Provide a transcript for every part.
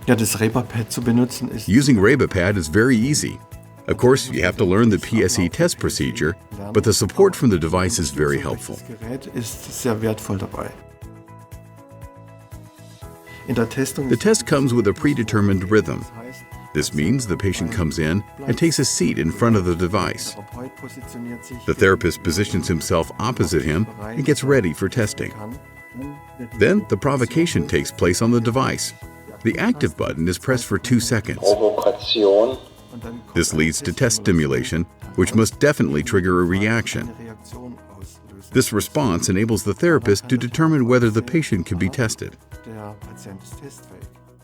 Using RebaPad is very easy. Of course, you have to learn the PSE test procedure, but the support from the device is very helpful. The test comes with a predetermined rhythm. This means the patient comes in and takes a seat in front of the device. The therapist positions himself opposite him and gets ready for testing. Then the provocation takes place on the device. The active button is pressed for 2 seconds. This leads to test stimulation, which must definitely trigger a reaction. This response enables the therapist to determine whether the patient can be tested.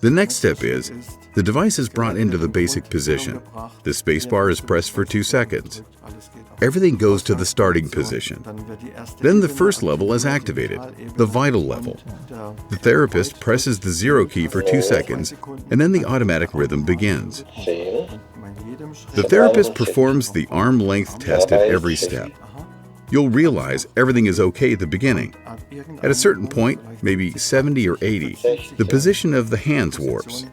The next step is, the device is brought into the basic position. The spacebar is pressed for 2 seconds. Everything goes to the starting position. Then the first level is activated, the vital level. The therapist presses the 0 key for 2 seconds, and then the automatic rhythm begins. The therapist performs the arm length test at every step. You'll realize everything is okay at the beginning. At a certain point, maybe 70 or 80, the position of the hands warps.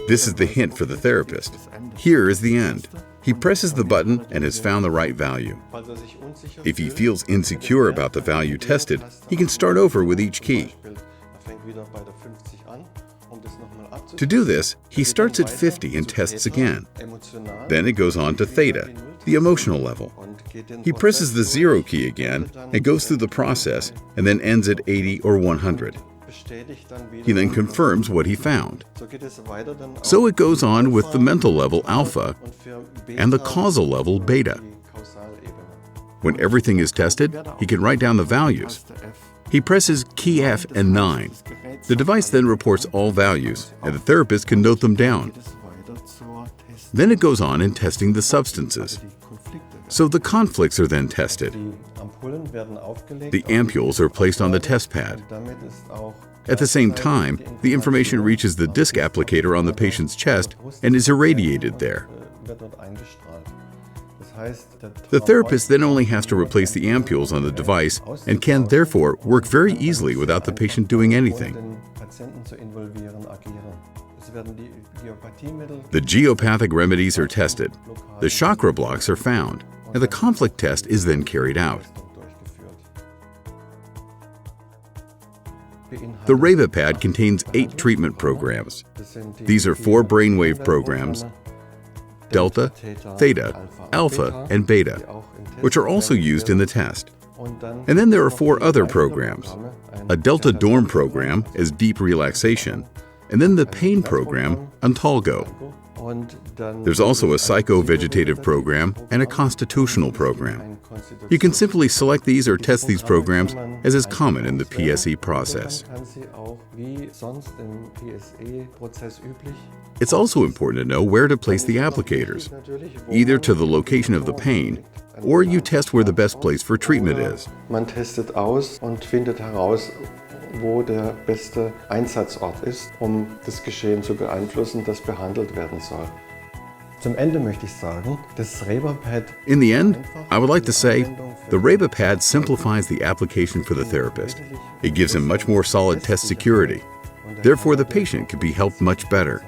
This is the hint for the therapist. Here is the end. He presses the button and has found the right value. If he feels insecure about the value tested, he can start over with each key. To do this, he starts at 50 and tests again. Then it goes on to theta, the emotional level. He presses the 0 key again and goes through the process and then ends at 80 or 100. He then confirms what he found. So it goes on with the mental level alpha and the causal level beta. When everything is tested, he can write down the values. He presses key F and 9. The device then reports all values, and the therapist can note them down. Then it goes on in testing the substances. So the conflicts are then tested. The ampules are placed on the test pad. At the same time, the information reaches the disc applicator on the patient's chest and is irradiated there. The therapist then only has to replace the ampules on the device and can therefore work very easily without the patient doing anything. The geopathic remedies are tested, the chakra blocks are found, and the conflict test is then carried out. The RebaPad contains 8 treatment programs. These are 4 brainwave programs, delta, theta, alpha, and beta, which are also used in the test. And then there are 4 other programs. A delta dorm program is deep relaxation, and then the pain program, Ontalgo. There's also a psycho-vegetative program and a constitutional program. You can simply select these or test these programs, as is common in the PSE process. It's also important to know where to place the applicators, either to the location of the pain, or you test where the best place for treatment is. Man testet aus und findet heraus, wo der beste Einsatzort ist, das Geschehen zu beeinflussen, das behandelt werden soll. Zum Ende möchte ich sagen, das RebaPad. In the end, I would like to say, the RebaPad simplifies the application for the therapist. It gives him much more solid test security. Therefore, the patient can be helped much better.